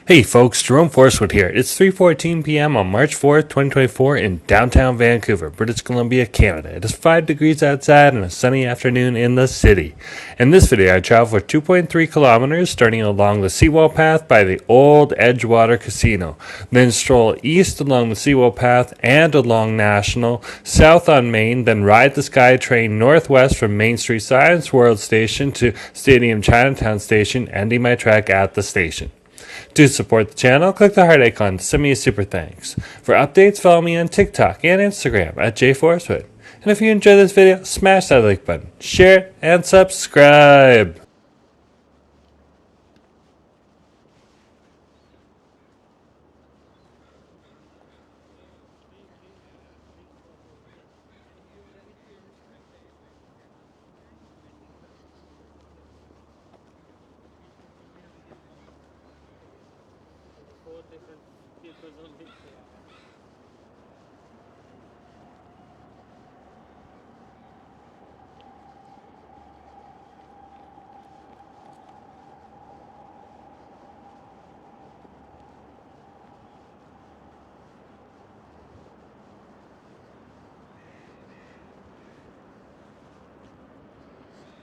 Hey folks, Jerome Forestwood here. It's 3:14 p.m. on March 4th, 2024 in downtown Vancouver, British Columbia, Canada. It is 5 degrees outside and a sunny afternoon in the city. In this video, I travel for 2.3 kilometers, starting along the Seawall path by the old Edgewater Casino, then stroll east along the Seawall path and along National, south on Main, then ride the Skytrain northwest from Main Street-Science World Station to Stadium-Chinatown Station, ending my trek at the station. To support the channel, click the heart icon to send me a super thanks. For updates, follow me on TikTok and Instagram at jforestwood. And if you enjoyed this video, smash that like button, share it, and subscribe.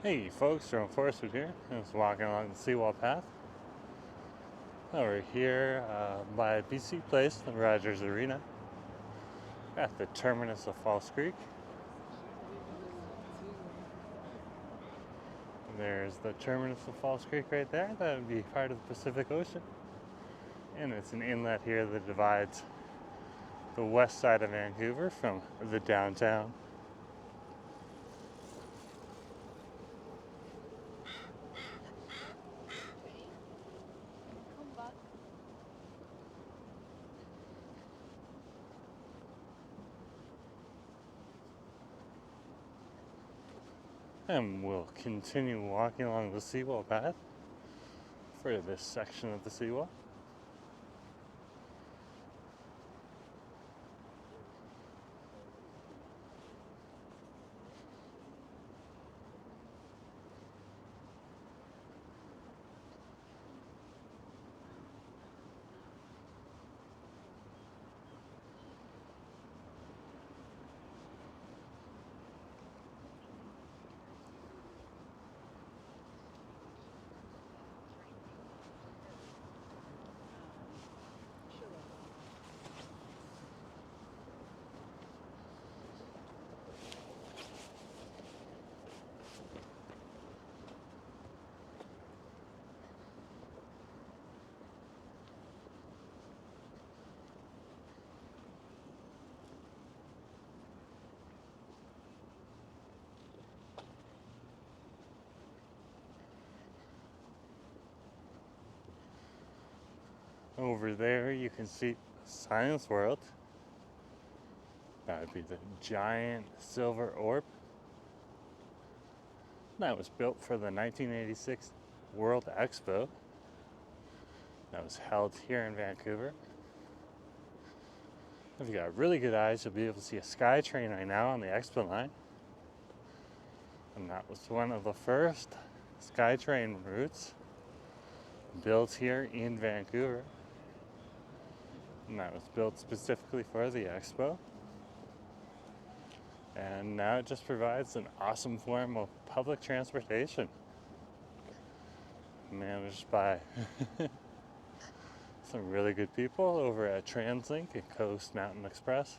Hey folks, Jerome Forestwood here. I'm just walking along the Seawall path. Over here by BC Place, the Rogers Arena, at the terminus of False Creek. There's the terminus of False Creek right there. That would be part of the Pacific Ocean. And it's an inlet here that divides the west side of Vancouver from the downtown. And we'll continue walking along the Seawall path for this section of the Seawall. Over there you can see Science World. That would be the giant silver orb. That was built for the 1986 World Expo. That was held here in Vancouver. If you got really good eyes, you'll be able to see a Skytrain right now on the Expo Line. And that was one of the first Skytrain routes built here in Vancouver. And that was built specifically for the Expo. And now it just provides an awesome form of public transportation, managed by some really good people over at TransLink and Coast Mountain Express.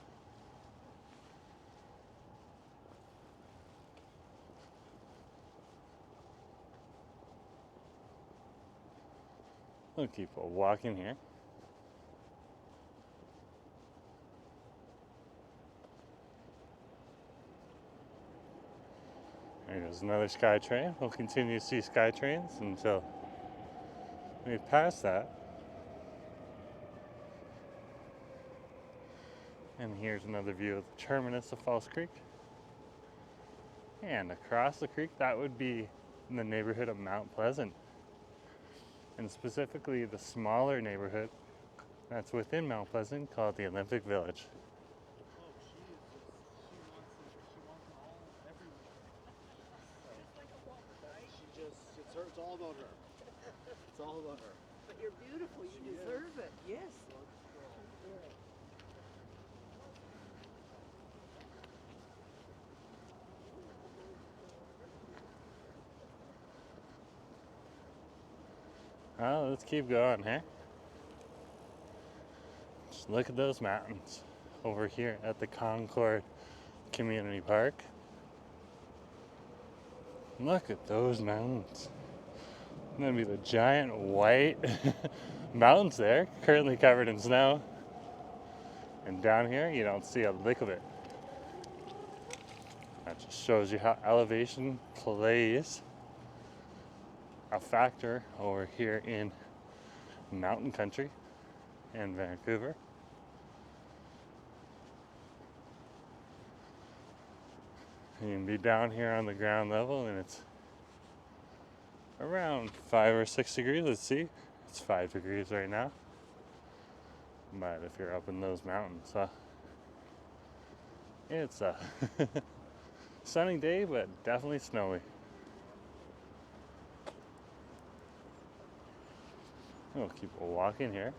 We'll keep walking here. There's another Skytrain. We'll continue to see Skytrains until we pass that. And here's another view of the terminus of False Creek. And across the creek, that would be in the neighborhood of Mount Pleasant. And specifically the smaller neighborhood that's within Mount Pleasant called the Olympic Village. It's all about her. It's all about her. you're beautiful. You deserve it. Yes. Well, let's keep going, huh? Just look at those mountains over here at the Concord Community Park. Look at those mountains. And then be the giant white mountains there, currently covered in snow. And down here, you don't see a lick of it. That just shows you how elevation plays a factor over here in mountain country and Vancouver. You can be down here on the ground level and it's around 5 or 6 degrees. Let's see, it's 5 degrees right now. But if you're up in those mountains, it's a sunny day, but definitely snowy. We'll keep walking here.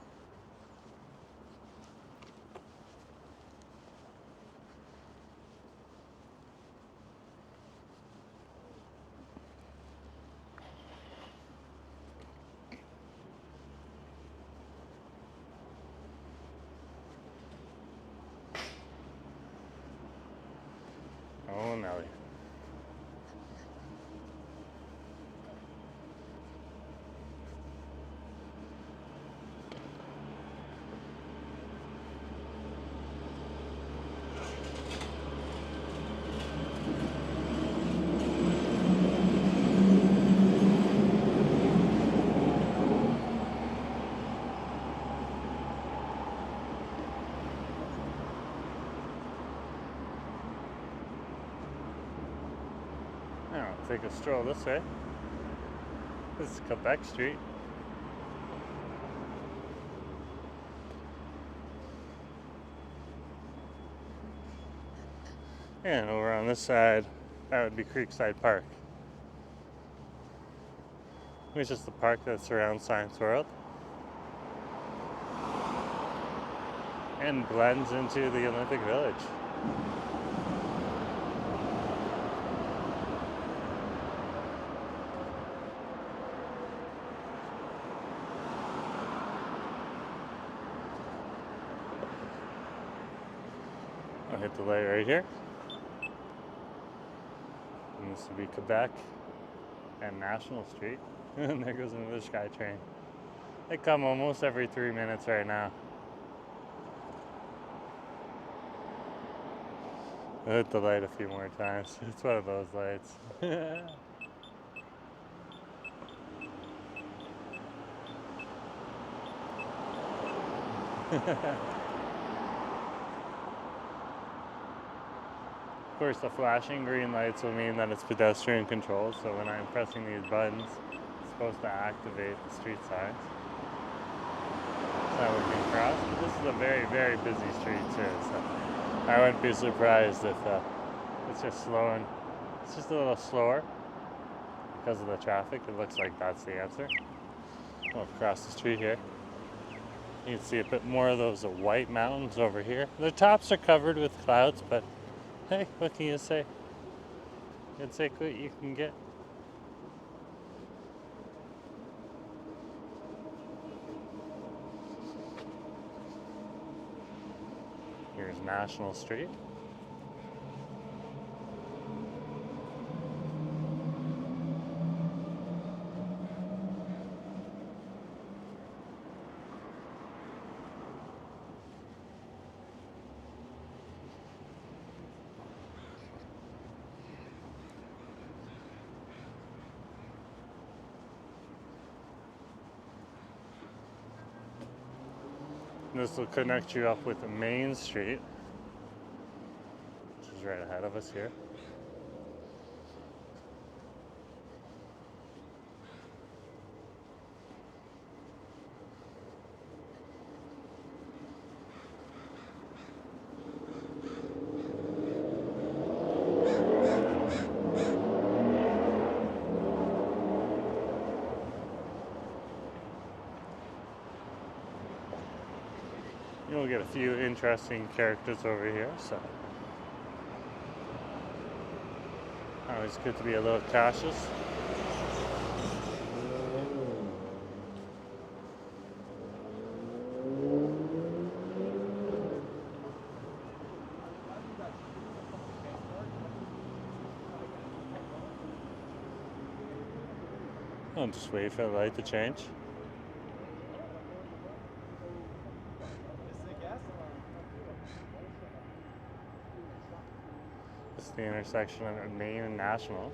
Oh, Nelly. Now, take a stroll this way. This is Quebec Street. And over on this side, that would be Creekside Park, which is the park that surrounds Science World and blends into the Olympic Village. I'll hit the light right here. And this would be Quebec and National Street. And there goes another Skytrain. They come almost every 3 minutes right now. I'll hit the light a few more times. It's one of those lights. Of course, the flashing green lights will mean that it's pedestrian controlled, so when I'm pressing these buttons, it's supposed to activate the street signs. So we can cross, but this is a very, very busy street too, so I wouldn't be surprised if it's just slowing. It's just a little slower because of the traffic. It looks like that's the answer. We'll cross the street here. You can see a bit more of those white mountains over here. The tops are covered with clouds, but hey, what can you say? You can take what you can get. Here's National Street. This will connect you up with the Main Street, which is right ahead of us here. we'll get a few interesting characters over here, so always good to be a little cautious. I'll just wait for the light to change. This is the intersection of Main and National.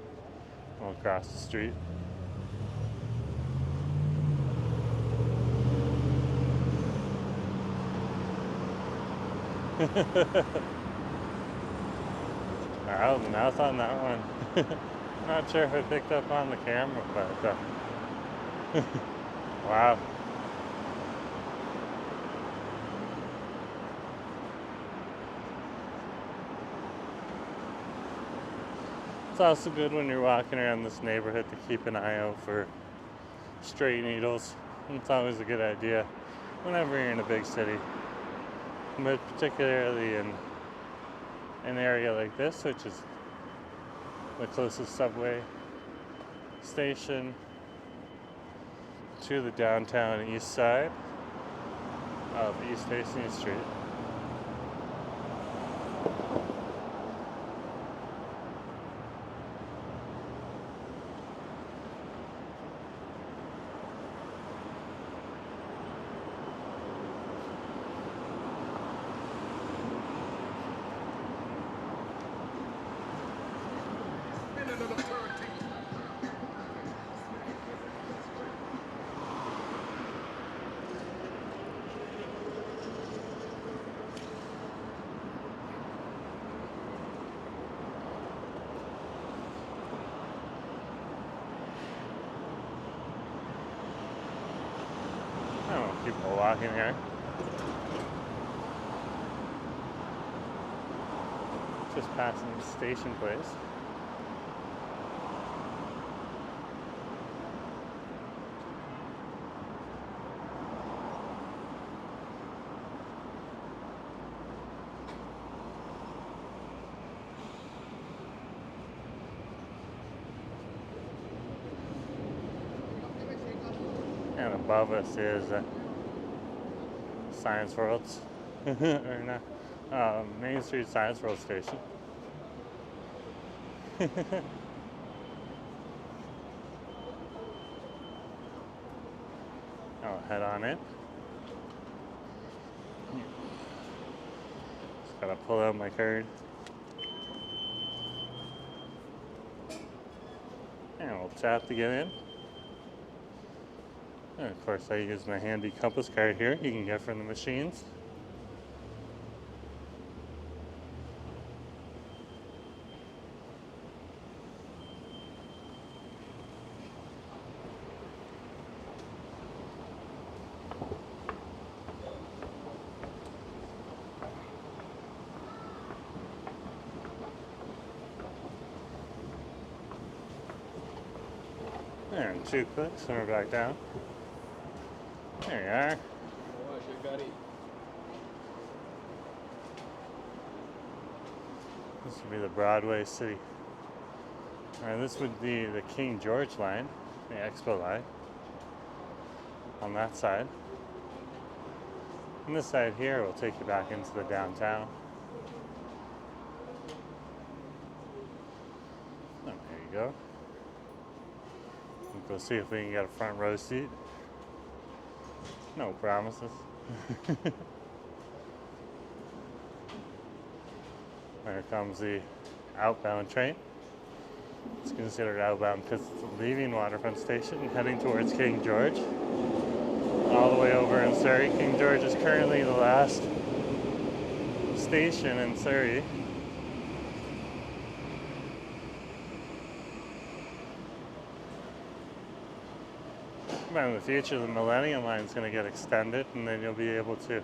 We'll cross the street. I was mouth on that one. Not sure if I picked up on the camera, but wow. It's also good when you're walking around this neighborhood to keep an eye out for stray needles. It's always a good idea whenever you're in a big city, but particularly in an area like this, which is the closest subway station to the downtown east side of East Hastings Street. People walking here. Just passing the station place. And above us is Science World, or not, Main Street-Science World Station. I'll head on in. Just gotta pull out my card. And we'll tap to get in. And of course, I use my handy compass card here you can get from the machines. And 2 clicks and we're back down. There you are. This would be the Broadway City. And this would be the King George line, the Expo line, on that side. And this side here will take you back into the downtown. Oh, there you go. We'll go see if we can get a front row seat. No promises. There comes the outbound train. It's considered outbound because it's leaving Waterfront Station and heading towards King George. All the way over in Surrey. King George is currently the last station in Surrey. But in the future, the Millennium Line is going to get extended, and then you'll be able to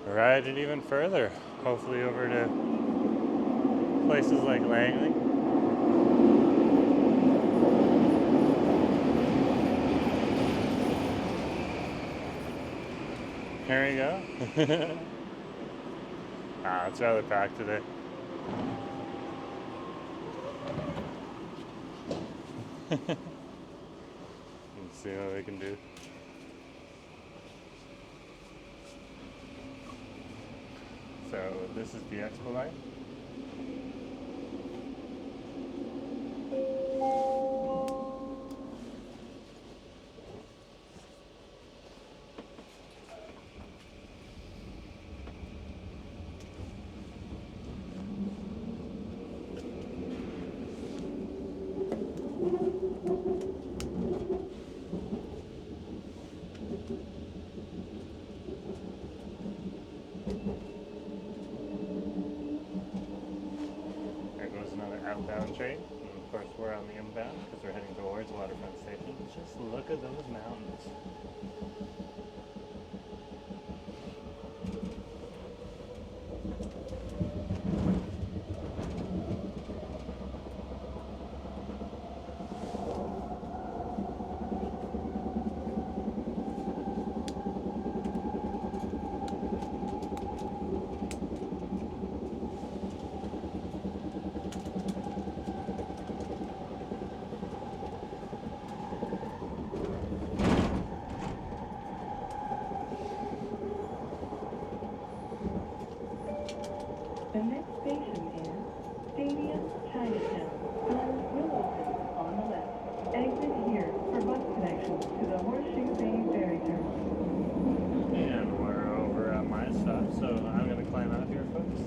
ride it even further, hopefully over to places like Langley. Here we go. It's rather packed today. Let's see what we can do. So this is the Expo Line. There goes another outbound train. And of course we're on the inbound because we're heading towards Waterfront Station. Just look at those mountains. The next station is Stadium-Chinatown. Doors will open on the left. Exit here for bus connections to the Horseshoe Bay Ferry Terminal. And we're over at my stop, so I'm going to climb out here, folks.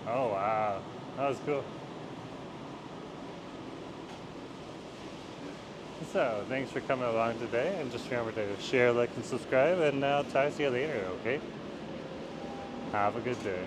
Oh wow, that was cool. So, thanks for coming along today, and just remember to share, like, and subscribe, and I'll talk to you later, okay? Have a good day.